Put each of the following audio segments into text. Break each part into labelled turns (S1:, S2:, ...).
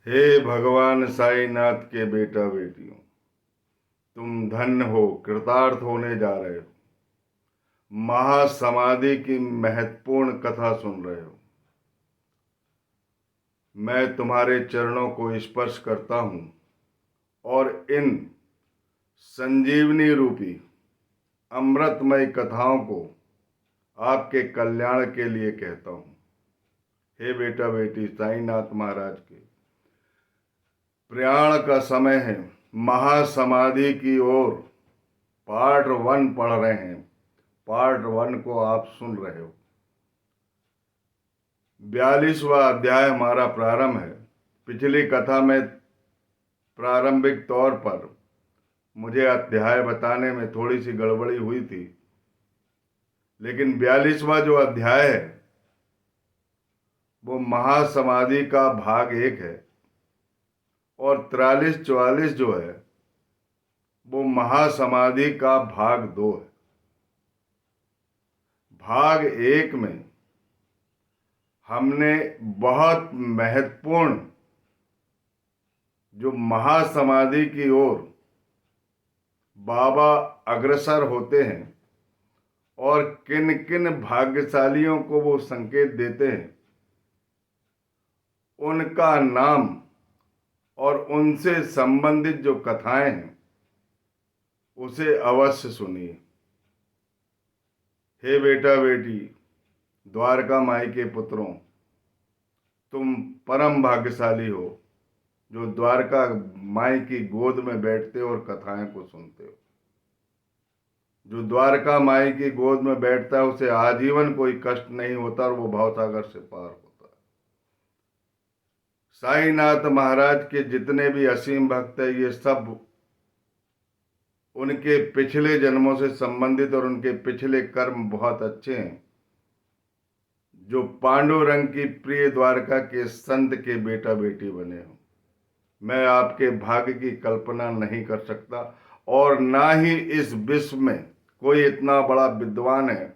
S1: हे भगवान साईनाथ के बेटा बेटियों, तुम धन्य हो, कृतार्थ होने जा रहे हो। महासमाधि की महत्वपूर्ण कथा सुन रहे हो। मैं तुम्हारे चरणों को स्पर्श करता हूं और इन संजीवनी रूपी अमृतमय कथाओं को आपके कल्याण के लिए कहता हूं। हे बेटा बेटी, साईनाथ महाराज के प्रयाण का समय है। महासमाधि की ओर पार्ट 1 पढ़ रहे हैं। पार्ट 1 को आप सुन रहे हो। 42वां अध्याय हमारा प्रारंभ है। पिछली कथा में प्रारंभिक तौर पर मुझे अध्याय बताने में थोड़ी सी गड़बड़ी हुई थी, लेकिन 42वां जो अध्याय है वो महासमाधि का भाग 1 है और 43-44 जो है वो महासमाधि का भाग 2 है। भाग 1 में हमने बहुत महत्वपूर्ण जो महासमाधि की ओर बाबा अग्रसर होते हैं और किन किन भाग्यशालियों को वो संकेत देते हैं, उनका नाम और उनसे संबंधित जो कथाएं हैं उसे अवश्य सुनिए। हे बेटा बेटी, द्वारका माई के पुत्रों, तुम परम भाग्यशाली हो जो द्वारका माई की गोद में बैठते हो और कथाएं को सुनते हो। जो द्वारका माई की गोद में बैठता है उसे आजीवन कोई कष्ट नहीं होता और वो भवसागर से पार होता है। साईनाथ महाराज के जितने भी असीम भक्त हैं, ये सब उनके पिछले जन्मों से संबंधित और उनके पिछले कर्म बहुत अच्छे हैं, जो पांडुरंग की प्रिय द्वारका के संत के बेटा बेटी बने हो। मैं आपके भाग्य की कल्पना नहीं कर सकता और ना ही इस विश्व में कोई इतना बड़ा विद्वान है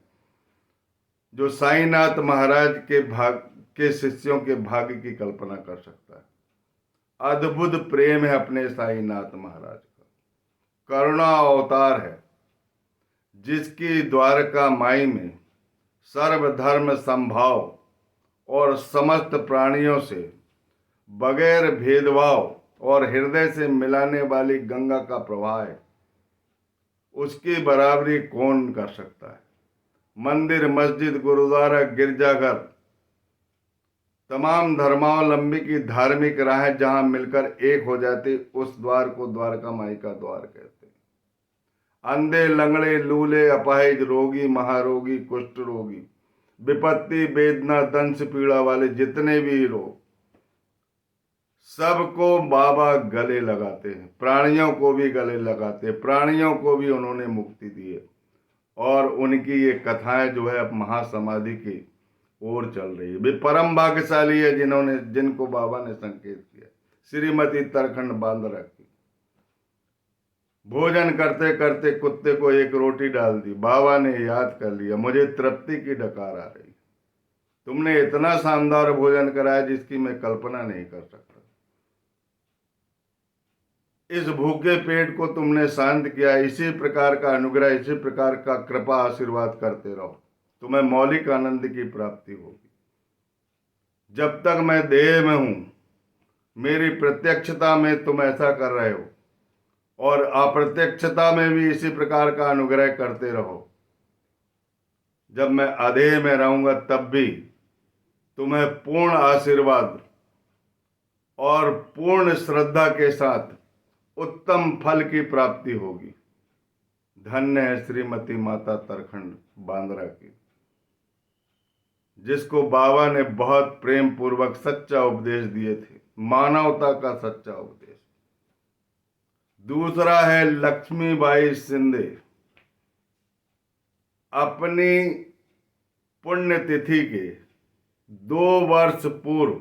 S1: जो साईनाथ महाराज के शिष्यों के भाग्य की कल्पना कर सकता है। अद्भुत प्रेम है अपने साईनाथ महाराज का, करुणा अवतार है, जिसकी द्वारका माई में सर्वधर्म संभाव और समस्त प्राणियों से बगैर भेदभाव और हृदय से मिलाने वाली गंगा का प्रवाह है। उसकी बराबरी कौन कर सकता है। मंदिर, मस्जिद, गुरुद्वारा, गिरजाघर, तमाम धर्मावलंबी की धार्मिक राहें जहां मिलकर एक हो जाती, उस द्वार को द्वारका माई का द्वार कहते हैं। अंधे, लंगड़े, लूले, अपाहिज, रोगी, महारोगी, कुष्ठ रोगी, विपत्ति, वेदना, दंश पीड़ा वाले जितने भी लोग, सबको बाबा गले लगाते हैं। प्राणियों को भी गले लगाते हैं। प्राणियों को भी उन्होंने मुक्ति दी है और उनकी ये कथाएं जो है अब महासमाधि की ओर चल रही है। वे परम भाग्यशाली है जिनको बाबा ने संकेत किया। श्रीमती तरखंड बांद्रा की भोजन करते करते कुत्ते को एक रोटी डाल दी। बाबा ने याद कर लिया, मुझे तृप्ति की डकार आ रही। तुमने इतना शानदार भोजन कराया जिसकी मैं कल्पना नहीं कर सकता। इस भूखे पेट को तुमने शांत किया। इसी प्रकार का अनुग्रह, इसी प्रकार का कृपा आशीर्वाद करते रहो, तुम्हें मौलिक आनंद की प्राप्ति होगी। जब तक मैं देह में हूं, मेरी प्रत्यक्षता में तुम ऐसा कर रहे हो और अप्रत्यक्षता में भी इसी प्रकार का अनुग्रह करते रहो। जब मैं अधेय में रहूंगा तब भी तुम्हें पूर्ण आशीर्वाद और पूर्ण श्रद्धा के साथ उत्तम फल की प्राप्ति होगी। धन्य है श्रीमती माता तरखंड बांद्रा की, जिसको बाबा ने बहुत प्रेम पूर्वक सच्चा उपदेश दिए थे, मानवता का सच्चा उपदेश। दूसरा है लक्ष्मीबाई शिंदे। अपनी पुण्यतिथि के 2 वर्ष पूर्व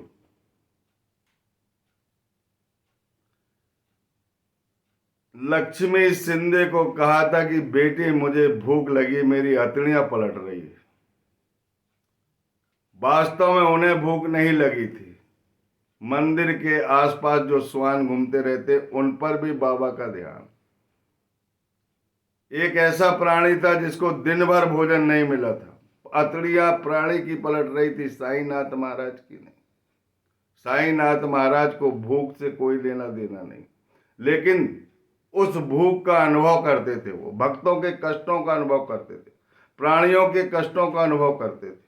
S1: लक्ष्मी शिंदे को कहा था कि बेटी मुझे भूख लगी, मेरी हथेलियां पलट रही है। वास्तव में उन्हें भूख नहीं लगी थी, मंदिर के आसपास जो श्वान घूमते रहते उन पर भी बाबा का ध्यान। एक ऐसा प्राणी था जिसको दिन भर भोजन नहीं मिला था। अतड़ियां प्राणी की पलट रही थी, साईनाथ महाराज की नहीं। साईनाथ महाराज को भूख से कोई लेना देना नहीं, लेकिन उस भूख का अनुभव करते थे। वो भक्तों के कष्टों का अनुभव करते थे, प्राणियों के कष्टों का अनुभव करते थे।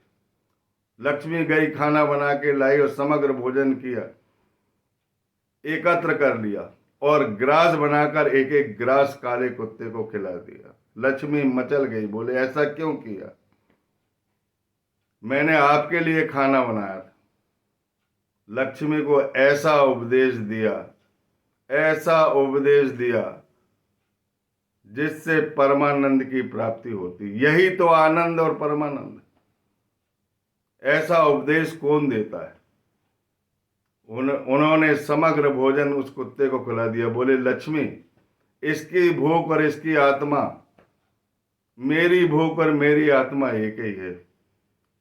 S1: लक्ष्मी गई, खाना बना के लाई और समग्र भोजन किया, एकत्र कर लिया और ग्रास बनाकर एक एक ग्रास काले कुत्ते को खिला दिया। लक्ष्मी मचल गई, बोले ऐसा क्यों किया? मैंने आपके लिए खाना बनाया था। लक्ष्मी को ऐसा उपदेश दिया, ऐसा उपदेश दिया जिससे परमानंद की प्राप्ति होती। यही तो आनंद और परमानंद। ऐसा उपदेश कौन देता है? उन्होंने समग्र भोजन उस कुत्ते को खिला दिया। बोले लक्ष्मी, इसकी भूख और इसकी आत्मा, मेरी भूख और मेरी आत्मा एक ही है।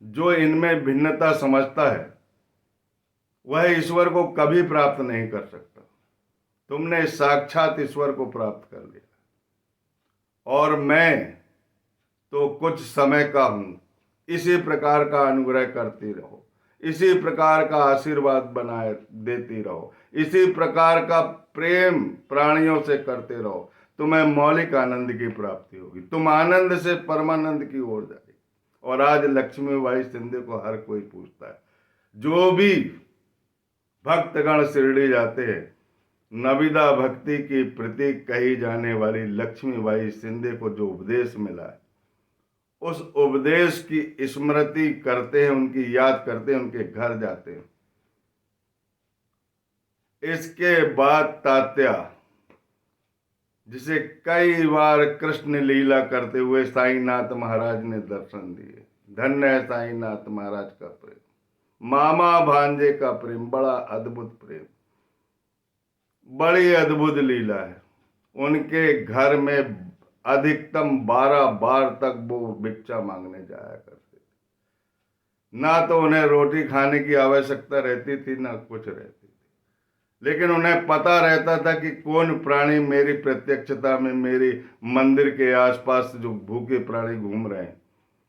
S1: जो इनमें भिन्नता समझता है वह ईश्वर को कभी प्राप्त नहीं कर सकता। तुमने साक्षात ईश्वर को प्राप्त कर लिया और मैं तो कुछ समय का हूं। इसी प्रकार का अनुग्रह करती रहो, इसी प्रकार का आशीर्वाद बनाए देती रहो, इसी प्रकार का प्रेम प्राणियों से करते रहो, तुम्हें मौलिक आनंद की प्राप्ति होगी। तुम आनंद से परमानंद की ओर जाएगी। और आज लक्ष्मीबाई शिंदे को हर कोई पूछता है। जो भी भक्तगण शिरडी जाते हैं, नविदा भक्ति की प्रतीक कही जाने वाली लक्ष्मीबाई शिंदे को जो उपदेश मिला है, उस उपदेश की स्मृति करते हैं, उनकी याद करते हैं, उनके घर जाते हैं। इसके बाद तात्या, जिसे कई बार कृष्ण लीला करते हुए साईनाथ महाराज ने दर्शन दिए। धन्य है साईनाथ महाराज का प्रेम, मामा भांजे का प्रेम, बड़ा अद्भुत प्रेम, बड़ी अद्भुत लीला है। उनके घर में अधिकतम 12 बार तक वो भिक्षा मांगने जाया करते थे। ना तो उन्हें रोटी खाने की आवश्यकता रहती थी, ना कुछ रहती थी, लेकिन उन्हें पता रहता था कि कौन प्राणी मेरी प्रत्यक्षता में, मेरी मंदिर के आसपास जो भूखे प्राणी घूम रहे हैं,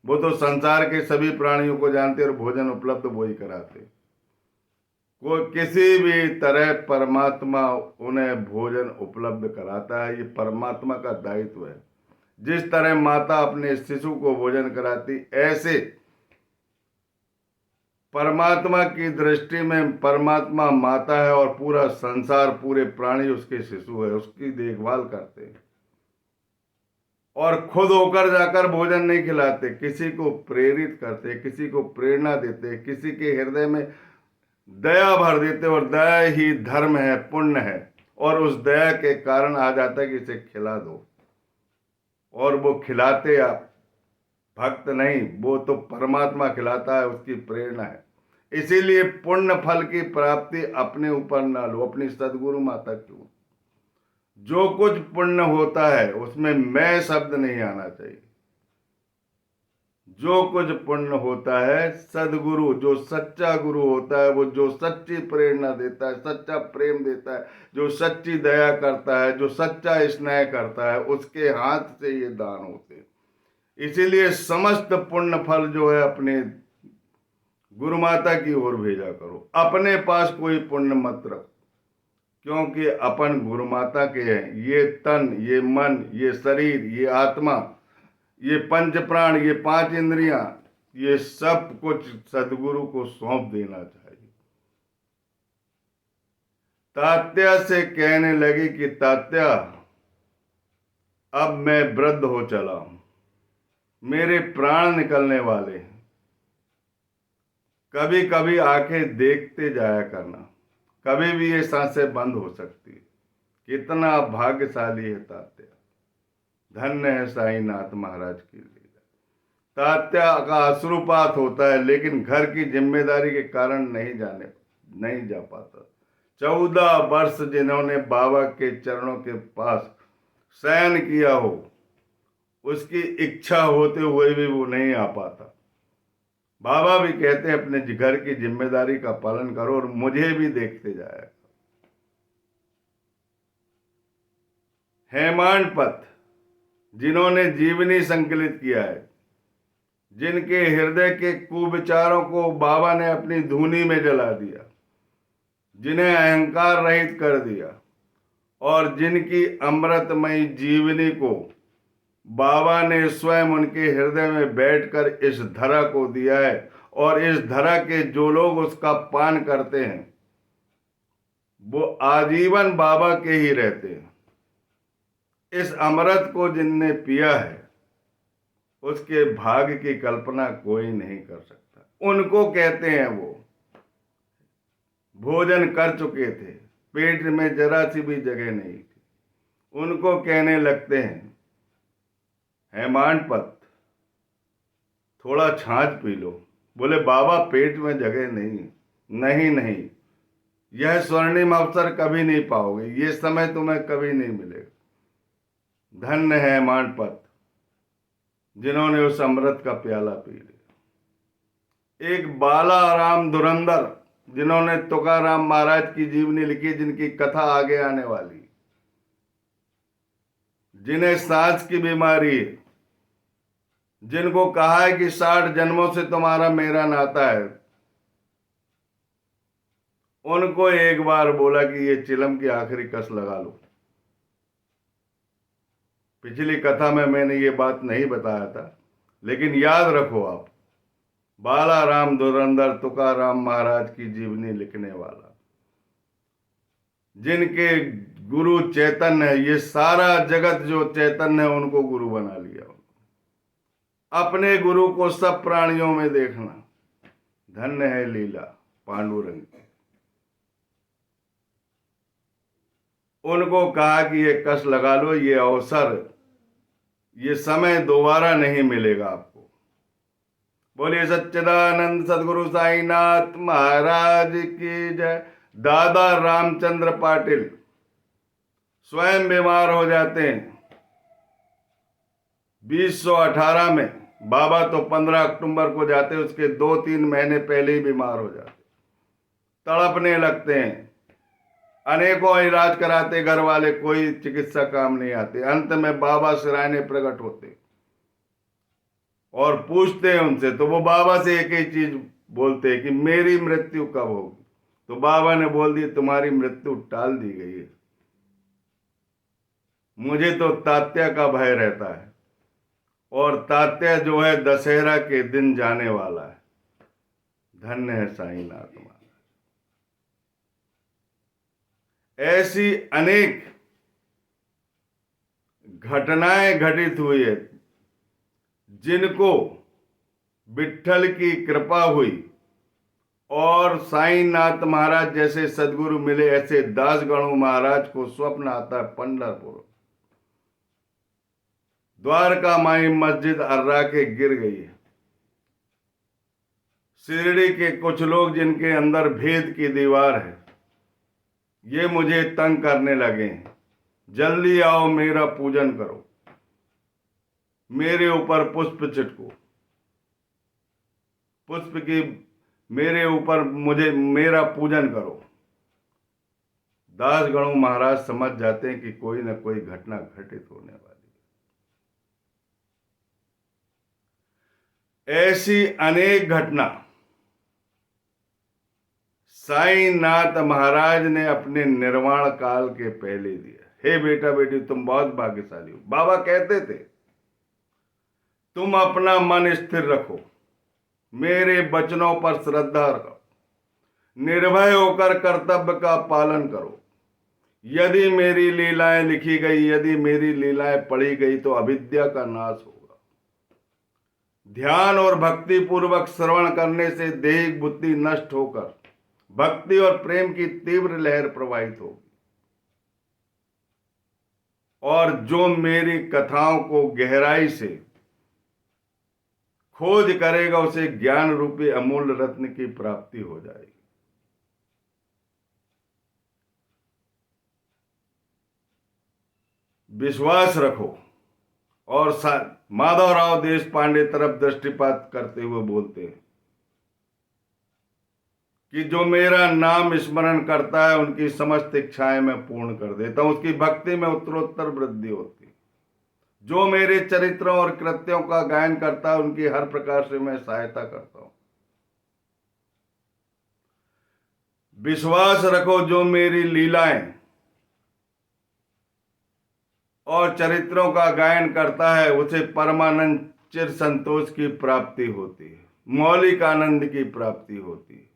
S1: वो तो संसार के सभी प्राणियों को जानते और भोजन उपलब्ध वो ही कराते। कोई किसी भी तरह परमात्मा उन्हें भोजन उपलब्ध कराता है। ये परमात्मा का दायित्व है। जिस तरह माता अपने शिशु को भोजन कराती, ऐसे परमात्मा की दृष्टि में परमात्मा माता है और पूरा संसार, पूरे प्राणी उसके शिशु है। उसकी देखभाल करते हैं और खुद होकर जाकर भोजन नहीं खिलाते, किसी को प्रेरित करते, किसी को प्रेरणा देते, किसी के हृदय में दया भर देते। और दया ही धर्म है, पुण्य है। और उस दया के कारण आ जाता है कि इसे खिला दो, और वो खिलाते आप भक्त नहीं, वो तो परमात्मा खिलाता है, उसकी प्रेरणा है। इसीलिए पुण्य फल की प्राप्ति अपने ऊपर ना लो, अपनी सदगुरु माता की। जो कुछ पुण्य होता है उसमें मैं शब्द नहीं आना चाहिए। जो कुछ पुण्य होता है, सदगुरु, जो सच्चा गुरु होता है, वो जो सच्ची प्रेरणा देता है, सच्चा प्रेम देता है, जो सच्ची दया करता है, जो सच्चा स्नेह करता है, उसके हाथ से ये दान होते हैं। इसीलिए समस्त पुण्य फल जो है अपने गुरु माता की ओर भेजा करो। अपने पास कोई पुण्य मत रखो, क्योंकि अपन गुरु माता के हैं। ये तन, ये मन, ये शरीर, ये आत्मा, ये पंच प्राण, ये 5 इंद्रियां, ये सब कुछ सदगुरु को सौंप देना चाहिए। तात्या से कहने लगी कि तात्या, अब मैं वृद्ध हो चला हूं, मेरे प्राण निकलने वाले हैं। कभी कभी आंखें देखते जाया करना, कभी भी ये सांसें बंद हो सकती है। कितना भाग्यशाली है तात्या, धन्य है साईनाथ महाराज की लीला। तात्या का अश्रुपात होता है, लेकिन घर की जिम्मेदारी के कारण नहीं जा पाता। 14 वर्ष जिन्होंने बाबा के चरणों के पास शयन किया हो, उसकी इच्छा होते हुए भी वो नहीं आ पाता। बाबा भी कहते हैं अपने घर की जिम्मेदारी का पालन करो और मुझे भी देखते जाए। हेमाडपंत, जिन्होंने जीवनी संकलित किया है, जिनके हृदय के कुविचारों को बाबा ने अपनी धुनी में जला दिया, जिन्हें अहंकार रहित कर दिया और जिनकी अमृतमयी जीवनी को बाबा ने स्वयं उनके हृदय में बैठकर इस धरा को दिया है, और इस धरा के जो लोग उसका पान करते हैं वो आजीवन बाबा के ही रहते हैं। इस अमृत को जिनने पिया है उसके भाग्य की कल्पना कोई नहीं कर सकता। उनको कहते हैं वो भोजन कर चुके थे, पेट में जरा सी भी जगह नहीं थी, उनको कहने लगते हैं हेमाडपंत थोड़ा छाछ पी लो। बोले बाबा पेट में जगह नहीं। नहीं नहीं, यह स्वर्णिम अवसर कभी नहीं पाओगे, ये समय तुम्हें कभी नहीं मिलेगा। धन्य है हेमाडपंत जिन्होंने उस अमृत का प्याला पी लिया। एक बाला राम धुरंधर जिन्होंने तुकाराम महाराज की जीवनी लिखी, जिनकी कथा आगे आने वाली, जिन्हें सांस की बीमारी है, जिनको कहा है कि 60 जन्मों से तुम्हारा मेरा नाता है, उनको एक बार बोला कि ये चिलम की आखिरी कस लगा लो। पिछली कथा में मैंने ये बात नहीं बताया था, लेकिन याद रखो आप, बाला राम धुरंधर तुकाराम महाराज की जीवनी लिखने वाला, जिनके गुरु चैतन्य है, ये सारा जगत जो चैतन्य है उनको गुरु बना लिया। अपने गुरु को सब प्राणियों में देखना, धन्य है लीला पांडुरंग की। उनको कहा कि ये कस लगा लो, ये अवसर, ये समय दोबारा नहीं मिलेगा आपको। बोलिए सच्चिदानंद सदगुरु साईनाथ महाराज की जय। दादा रामचंद्र पाटिल स्वयं बीमार हो जाते हैं 2018 में। बाबा तो 15 अक्टूबर को जाते, उसके 2-3 महीने पहले ही बीमार हो जाते, तड़पने लगते हैं, अनेकों इलाज कराते घर वाले, कोई चिकित्सा काम नहीं आते। अंत में बाबा सिराने प्रकट होते और पूछते हैं उनसे, तो वो बाबा से एक ही चीज बोलते हैं कि मेरी मृत्यु कब होगी। तो बाबा ने बोल दिया तुम्हारी मृत्यु टाल दी गई है, मुझे तो तात्या का भय रहता है, और तात्या जो है दशहरा के दिन जाने वाला है। धन्य है साईनाथ महाराज। ऐसी अनेक घटनाएं घटित हुई है, जिनको विट्ठल की कृपा हुई और साईनाथ महाराज जैसे सदगुरु मिले। ऐसे दासगणु महाराज को स्वप्न आता है पंढरपुर, द्वारका माई मस्जिद अर्रा के गिर गई है। शिरडी के कुछ लोग जिनके अंदर भेद की दीवार है, ये मुझे तंग करने लगे हैं, जल्दी आओ मेरा पूजन करो, मेरे ऊपर पुष्प छिटको, पुष्प की मेरे ऊपर मुझे मेरा पूजन करो। दासगणु महाराज समझ जाते हैं कि कोई ना कोई घटना घटित होने वाली है। ऐसी अनेक घटना साईनाथ महाराज ने अपने निर्वाण काल के पहले दिया। हे बेटा बेटी तुम बहुत भाग्यशाली हो। बाबा कहते थे तुम अपना मन स्थिर रखो, मेरे वचनों पर श्रद्धा रखो, निर्भय होकर कर्तव्य का पालन करो। यदि मेरी लीलाएं लिखी गई, यदि मेरी लीलाएं पढ़ी गई तो अविद्या का नाश होगा। ध्यान और भक्ति पूर्वक श्रवण करने से देहिक बुद्धि नष्ट होकर भक्ति और प्रेम की तीव्र लहर प्रवाहित होगी, और जो मेरी कथाओं को गहराई से खोज करेगा उसे ज्ञान रूपी अमूल्य रत्न की प्राप्ति हो जाएगी। विश्वास रखो। और माधवराव देशपांडे तरफ दृष्टिपात करते हुए बोलते हैं, कि जो मेरा नाम स्मरण करता है उनकी समस्त इच्छाएं मैं पूर्ण कर देता हूं, उसकी भक्ति में उत्तरोत्तर वृद्धि होती है। जो मेरे चरित्रों और कृत्यों का गायन करता है उनकी हर प्रकार से मैं सहायता करता हूं। विश्वास रखो, जो मेरी लीलाएं और चरित्रों का गायन करता है उसे परमानंद चिर संतोष की प्राप्ति होती है, मौलिक आनंद की प्राप्ति होती है।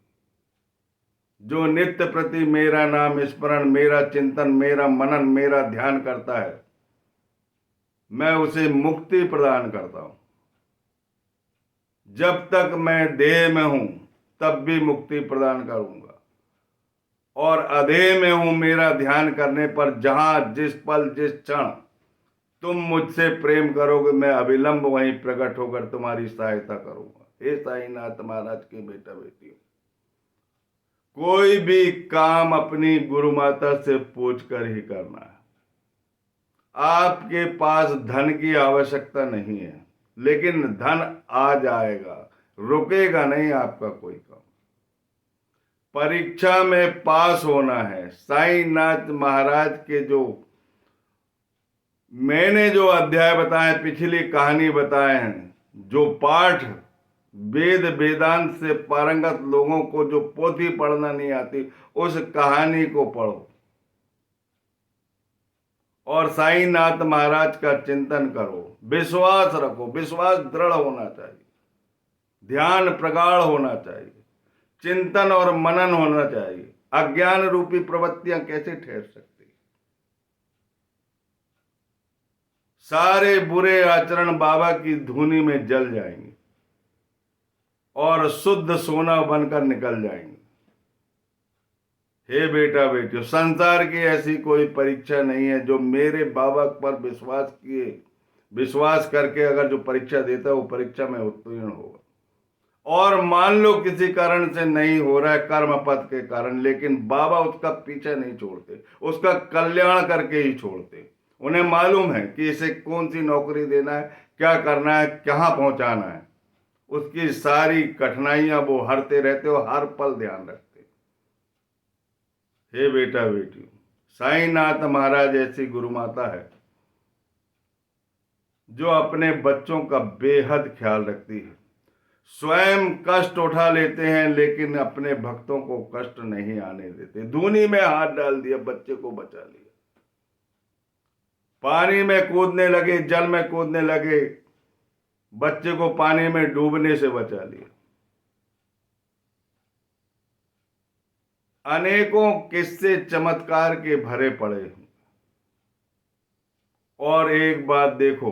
S1: जो नित्य प्रति मेरा नाम स्मरण, मेरा चिंतन, मेरा मनन, मेरा ध्यान करता है, मैं उसे मुक्ति प्रदान करता हूं। जब तक मैं देह में हूं तब भी मुक्ति प्रदान करूंगा, और अधेय में हूं मेरा ध्यान करने पर जहां जिस पल जिस क्षण तुम मुझसे प्रेम करोगे मैं अविलंब वहीं प्रकट होकर तुम्हारी सहायता करूंगा। हे साईनाथ महाराज के बेटा बेटी, कोई भी काम अपनी गुरु माता से पूछ कर ही करना है। आपके पास धन की आवश्यकता नहीं है, लेकिन धन आ जाएगा, रुकेगा नहीं आपका कोई काम। परीक्षा में पास होना है। साईनाथ महाराज के जो मैंने जो अध्याय बताए, पिछली कहानी बताए हैं, जो पाठ वेद वेदांत से पारंगत लोगों को जो पोथी पढ़ना नहीं आती उस कहानी को पढ़ो और साईनाथ महाराज का चिंतन करो। विश्वास रखो, विश्वास दृढ़ होना चाहिए, ध्यान प्रगाढ़ होना चाहिए, चिंतन और मनन होना चाहिए। अज्ञान रूपी प्रवृत्तियां कैसे ठहर सकती? सारे बुरे आचरण बाबा की धूनी में जल जाएंगे और शुद्ध सोना बनकर निकल जाएंगे। हे बेटा बेटियों, संसार की ऐसी कोई परीक्षा नहीं है जो मेरे बाबा पर विश्वास करके अगर जो परीक्षा देता है वो परीक्षा में उत्तीर्ण होगा। और मान लो किसी कारण से नहीं हो रहा है, कर्म पथ के कारण, लेकिन बाबा उसका पीछा नहीं छोड़ते, उसका कल्याण करके ही छोड़ते। उन्हें मालूम है कि इसे कौन सी नौकरी देना है, क्या करना है, कहां पहुंचाना है। उसकी सारी कठिनाइयां वो हरते रहते हो, हर पल ध्यान रखते। हे बेटा बेटी, साईनाथ महाराज ऐसी गुरु माता है जो अपने बच्चों का बेहद ख्याल रखती है। स्वयं कष्ट उठा लेते हैं लेकिन अपने भक्तों को कष्ट नहीं आने देते। धूनी में हाथ डाल दिया, बच्चे को बचा लिया। पानी में कूदने लगे, जल में कूदने लगे, बच्चे को पानी में डूबने से बचा लिया। अनेकों किस्से चमत्कार के भरे पड़े हैं। और एक बात देखो,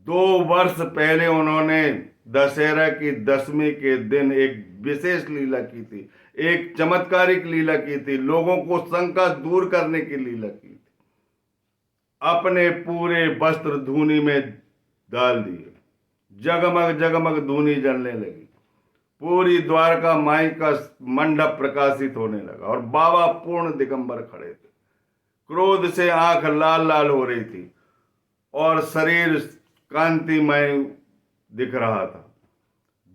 S1: 2 वर्ष पहले उन्होंने दशहरा की दशमी के दिन एक विशेष लीला की थी, एक चमत्कारिक लीला की थी, लोगों को शंका दूर करने की लीला की थी। अपने पूरे वस्त्र धूनी में डाल दिए, जगमग जगमग धूनी जलने लगी, पूरी द्वारका माई का मंडप प्रकाशित होने लगा और बाबा पूर्ण दिगंबर खड़े थे। क्रोध से आंख लाल लाल हो रही थी और शरीर कांतिमय दिख रहा था,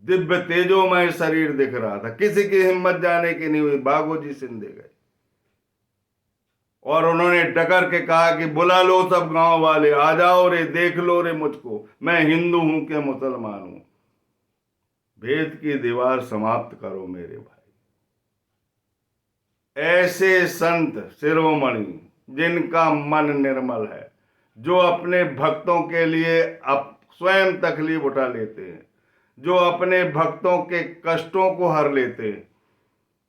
S1: दिव्य तेजोमय शरीर दिख रहा था। किसी की हिम्मत जाने की नहीं हुई, बागोजी सिंह दे गए और उन्होंने डकर के कहा कि बुला लो सब गांव वाले, आ जाओ रे, देख लो रे मुझको, मैं हिंदू हूं कि मुसलमान हूं। भेद की दीवार समाप्त करो मेरे भाई। ऐसे संत शिरोमणि जिनका मन निर्मल है, जो अपने भक्तों के लिए स्वयं तकलीफ उठा लेते हैं, जो अपने भक्तों के कष्टों को हर लेते हैं,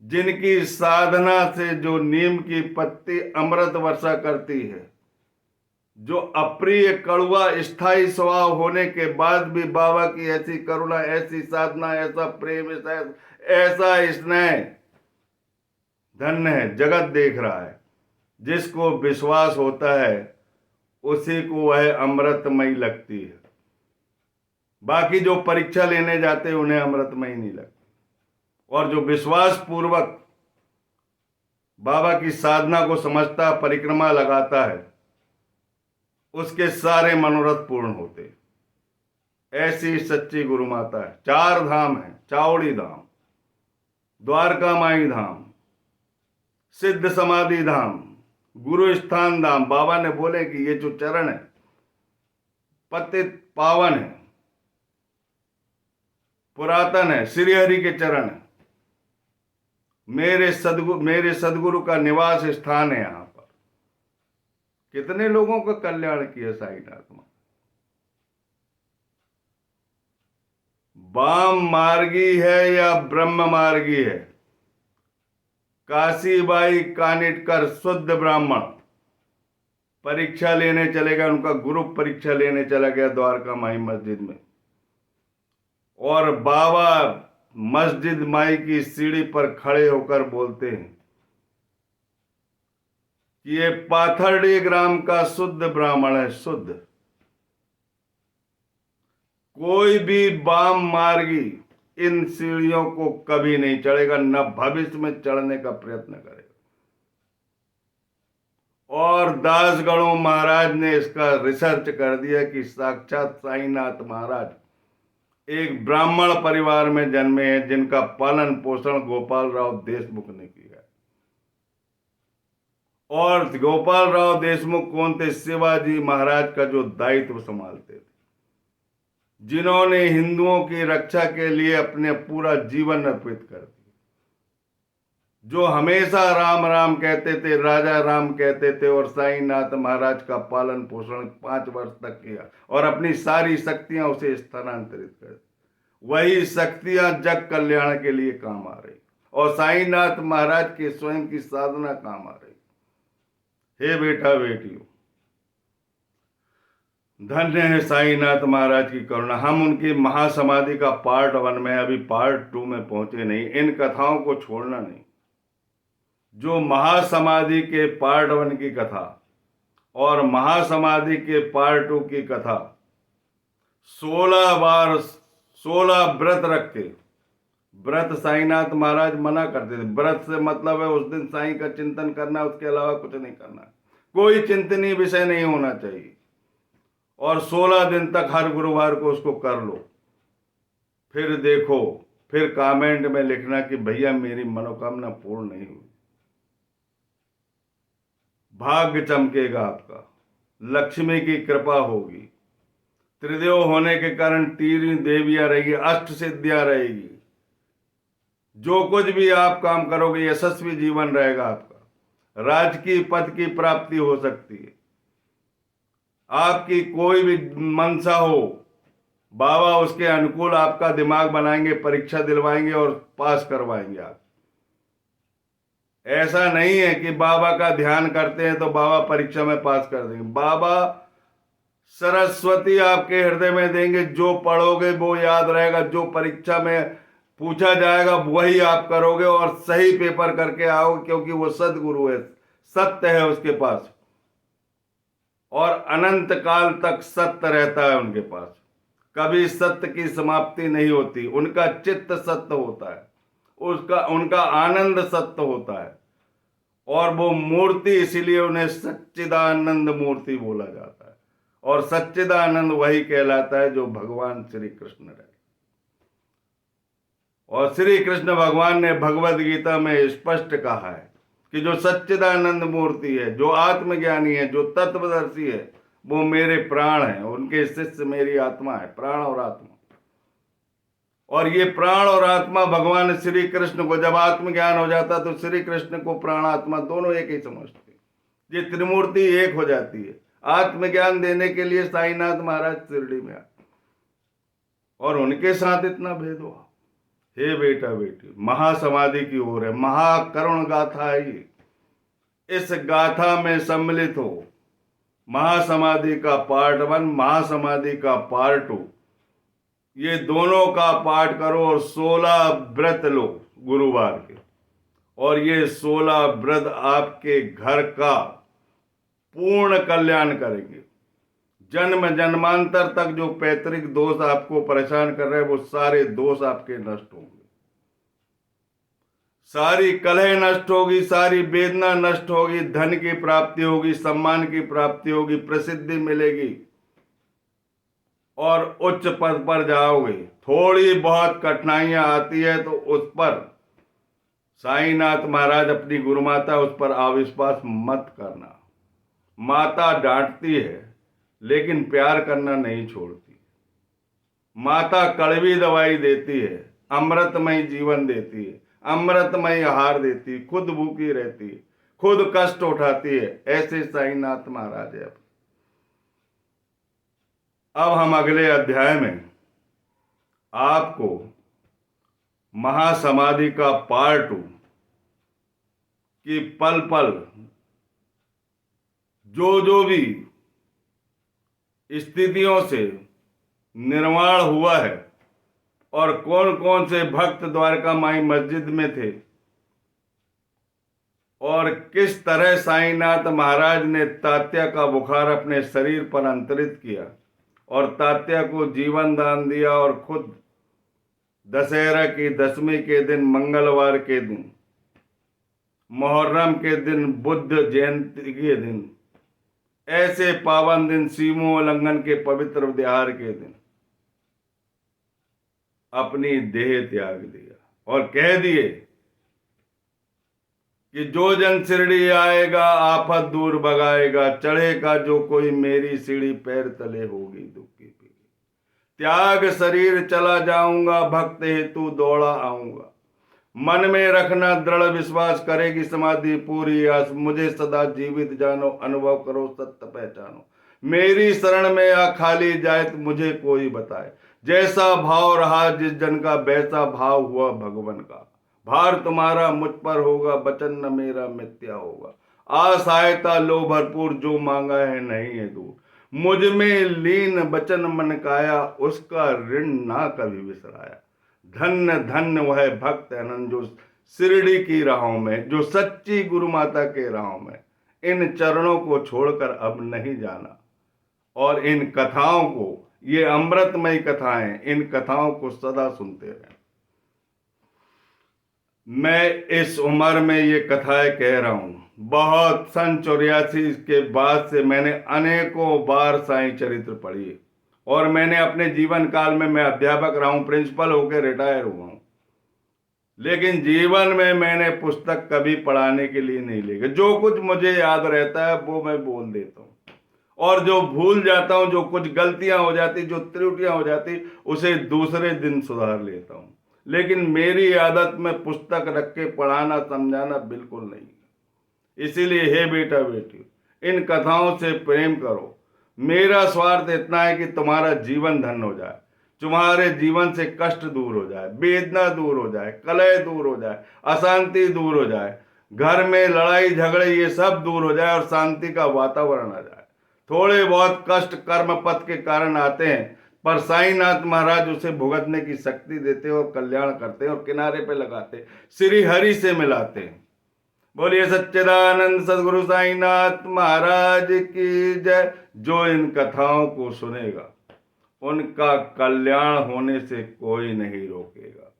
S1: जिनकी साधना से जो नीम की पत्ती अमृत वर्षा करती है, जो अप्रिय कड़वा स्थायी स्वभाव होने के बाद भी बाबा की ऐसी करुणा, ऐसी साधना, ऐसा प्रेम, ऐसा स्नेह, धन्य है, जगत देख रहा है। जिसको विश्वास होता है उसी को वह अमृतमयी लगती है। बाकी जो परीक्षा लेने जाते हैं उन्हें अमृतमयी नहीं लगती। और जो विश्वास पूर्वक बाबा की साधना को समझता, परिक्रमा लगाता है, उसके सारे मनोरथ पूर्ण होते। ऐसी सच्ची गुरु माता है। 4 धाम है, चावड़ी धाम, द्वारका माई धाम, सिद्ध समाधि धाम, गुरु स्थान धाम। बाबा ने बोले कि ये जो चरण है पतित पावन है, पुरातन है, श्री हरि के चरण है, मेरे सदगुरु का निवास स्थान है। यहां पर कितने लोगों का कल्याण किया साईनाथ मां। वाम मार्गी है या ब्रह्म मार्गी है, काशीबाई कानिटकर शुद्ध ब्राह्मण परीक्षा लेने चले गए, उनका ग्रुप परीक्षा लेने चला गया द्वारका माई मस्जिद में, और बाबा मस्जिद माई की सीढ़ी पर खड़े होकर बोलते हैं कि ये पाथरडी ग्राम का शुद्ध ब्राह्मण है, शुद्ध। कोई भी वाम मार्गी इन सीढ़ियों को कभी नहीं चढ़ेगा, न भविष्य में चढ़ने का प्रयत्न करेगा। और दासगणों महाराज ने इसका रिसर्च कर दिया कि साक्षात साईनाथ महाराज एक ब्राह्मण परिवार में जन्मे हैं, जिनका पालन पोषण गोपाल राव देशमुख ने किया। और गोपाल राव देशमुख कौन थे? शिवाजी महाराज का जो दायित्व संभालते थे, जिन्होंने हिंदुओं की रक्षा के लिए अपने पूरा जीवन अर्पित कर दिया, जो हमेशा राम राम कहते थे, राजा राम कहते थे, और साईनाथ महाराज का पालन पोषण 5 वर्ष तक किया और अपनी सारी शक्तियां उसे स्थानांतरित कर दी। वही शक्तियां जग कल्याण के लिए काम आ रही, और साईनाथ महाराज के स्वयं की साधना काम आ रही। हे बेटा बेटियों, धन्य है साईनाथ महाराज की करुणा। हम उनकी महासमाधि का पार्ट 1 में, अभी पार्ट 2 में पहुंचे नहीं। इन कथाओं को छोड़ना नहीं। जो महासमाधि के पार्ट 1 की कथा और महासमाधि के पार्ट 2 की कथा 16 बार 16 व्रत रख के, व्रत साईनाथ महाराज मना करते थे। व्रत से मतलब है उस दिन साईं का चिंतन करना, उसके अलावा कुछ नहीं करना, कोई चिंतनीय विषय नहीं होना चाहिए। और 16 दिन तक हर गुरुवार को उसको कर लो, फिर देखो, फिर कमेंट में लिखना कि भैया मेरी मनोकामना पूर्ण नहीं हुई। भाग्य चमकेगा आपका, लक्ष्मी की कृपा होगी, त्रिदेव होने के कारण 3 देवियां रहेगी, 8 सिद्धियां रहेगी। जो कुछ भी आप काम करोगे यशस्वी जीवन रहेगा आपका। राजकीय पद की प्राप्ति हो सकती है। आपकी कोई भी मनसा हो, बाबा उसके अनुकूल आपका दिमाग बनाएंगे, परीक्षा दिलवाएंगे और पास करवाएंगे आप। ऐसा नहीं है कि बाबा का ध्यान करते हैं तो बाबा परीक्षा में पास कर देंगे। बाबा सरस्वती आपके हृदय में देंगे, जो पढ़ोगे वो याद रहेगा, जो परीक्षा में पूछा जाएगा वही आप करोगे और सही पेपर करके आओगे, क्योंकि वो सदगुरु है, सत्य है उसके पास, और अनंत काल तक सत्य रहता है उनके पास। कभी सत्य की समाप्ति नहीं होती। उनका चित्त सत्य होता है, उनका आनंद सत्य होता है, और वो मूर्ति, इसीलिए उन्हें सच्चिदानंद मूर्ति बोला जाता है। और सच्चिदानंद वही कहलाता है जो भगवान श्री कृष्ण है। और श्री कृष्ण भगवान ने भगवद गीता में स्पष्ट कहा है कि जो सच्चिदानंद मूर्ति है, जो आत्मज्ञानी है, जो तत्वदर्शी है, वो मेरे प्राण हैं, उनके शिष्य मेरी आत्मा है, प्राण और आत्मा। और ये प्राण और आत्मा भगवान श्री कृष्ण को, जब आत्मज्ञान हो जाता तो श्री कृष्ण को प्राण आत्मा दोनों एक ही समझते, ये त्रिमूर्ति एक हो जाती है। आत्मज्ञान देने के लिए साईनाथ महाराज शिरडी में आए और उनके साथ इतना भेद हुआ। हे बेटा बेटी, महासमाधि की ओर है, महाकरुण गाथा है ये। इस गाथा में सम्मिलित हो। महासमाधि का पार्ट 1, महासमाधि का पार्ट 2, ये दोनों का पाठ करो और 16 व्रत लो गुरुवार के, और ये 16 व्रत आपके घर का पूर्ण कल्याण करेंगे। जन्म जन्मांतर तक जो पैतृक दोष आपको परेशान कर रहे हैं, वो सारे दोष आपके नष्ट होंगे। सारी कलह नष्ट होगी, सारी वेदना नष्ट होगी, धन की प्राप्ति होगी, सम्मान की प्राप्ति होगी, प्रसिद्धि मिलेगी और उच्च पद पर जाओगे। थोड़ी बहुत कठिनाइयां आती है तो उस पर साईनाथ महाराज अपनी गुरु माता उस पर अविश्वास मत करना। माता डांटती है लेकिन प्यार करना नहीं छोड़ती। माता कड़वी दवाई देती है, अमृतमय जीवन देती है, अमृतमय आहार देती है, खुद भूखी रहती है, खुद कष्ट उठाती है। ऐसे साईनाथ महाराज है। अब हम अगले अध्याय में आपको महासमाधि का पार्ट 2 कि पल पल जो जो भी स्थितियों से निर्माण हुआ है और कौन कौन से भक्त द्वारका माई मस्जिद में थे और किस तरह साईनाथ महाराज ने तात्या का बुखार अपने शरीर पर अंतरित किया और तात्या को जीवन दान दिया और खुद दशहरा की दशमी के दिन, मंगलवार के दिन, मुहर्रम के दिन, बुद्ध जयंती के दिन, ऐसे पावन दिन, सीमो उल्लंघन के पवित्र त्योहार के दिन अपनी देह त्याग दिया और कह दिए कि जो जन शिरडी आएगा आफत दूर भगाएगा, चढ़ेगा जो कोई मेरी सीढ़ी पैर तले होगी दुख की पीढ़ी। त्याग शरीर चला जाऊंगा, भक्त हेतु दौड़ा आऊंगा। मन में रखना दृढ़ विश्वास, करेगी समाधि पूरी आस। मुझे सदा जीवित जानो, अनुभव करो सत्य पहचानो। मेरी शरण में आ खाली जाए तो मुझे कोई बताए। जैसा भाव रहा जिस जन का, वैसा भाव हुआ भगवान का। भार तुम्हारा मुझ पर होगा, वचन न मेरा मिथ्या होगा। असहायता लो भरपूर, जो मांगा है नहीं है दूर। मुझ में लीन वचन मन काया, उसका ऋण ना कभी बिसराया। धन्य धन्य वह भक्त अनंत जो शिरडी की राहों में, जो सच्ची गुरु माता के राहों में इन चरणों को छोड़कर अब नहीं जाना। और इन कथाओं को, ये अमृतमय कथाएं, इन कथाओं को सदा सुनते रहें। मैं इस उम्र में ये कथाएं कह रहा हूं। बहुत सन 84 के बाद से मैंने अनेकों बार साईं चरित्र पढ़ी और मैंने अपने जीवन काल में, मैं अध्यापक रहा हूं, प्रिंसिपल होकर रिटायर हुआ हूं, लेकिन जीवन में मैंने पुस्तक कभी पढ़ाने के लिए नहीं लेके, जो कुछ मुझे याद रहता है वो मैं बोल देता हूं और जो भूल जाता हूं, जो कुछ गलतियां हो जाती, जो त्रुटियां हो जाती, उसे दूसरे दिन सुधार लेता हूं। लेकिन मेरी आदत में पुस्तक रख के पढ़ाना समझाना बिल्कुल नहीं। इसीलिए हे बेटा बेटी, इन कथाओं से प्रेम करो। मेरा स्वार्थ इतना है कि तुम्हारा जीवन धन्य हो जाए, तुम्हारे जीवन से कष्ट दूर हो जाए, वेदना दूर हो जाए, कलह दूर हो जाए, अशांति दूर हो जाए, घर में लड़ाई झगड़े ये सब दूर हो जाए और शांति का वातावरण आ जाए। थोड़े बहुत कष्ट कर्म पथ के कारण आते हैं, पर साईनाथ महाराज उसे भुगतने की शक्ति देते और कल्याण करते और किनारे पे लगाते, श्री हरि से मिलाते। बोलिए सच्चिदानंद सदगुरु साईनाथ महाराज की जय। जो इन कथाओं को सुनेगा उनका कल्याण होने से कोई नहीं रोकेगा।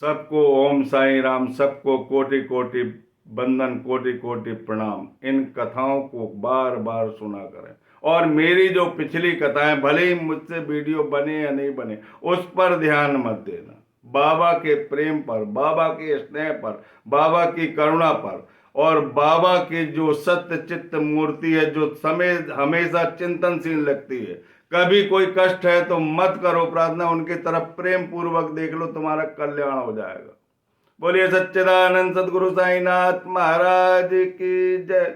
S1: सबको ओम साई राम, सबको कोटि कोटि बंदन, कोटि कोटि प्रणाम। इन कथाओं को बार बार सुना करें और मेरी जो पिछली कथाएं, भले ही मुझसे वीडियो बने या नहीं बने, उस पर ध्यान मत देना। बाबा के प्रेम पर, बाबा के स्नेह पर, बाबा की करुणा पर और बाबा की जो सत्य चित्त मूर्ति है, जो समय हमेशा चिंतनशील लगती है। कभी कोई कष्ट है तो मत करो प्रार्थना, उनकी तरफ प्रेम पूर्वक देख लो, तुम्हारा कल्याण हो जाएगा। बोलिए सच्चिदानंद सदगुरु साईनाथ महाराज की जय।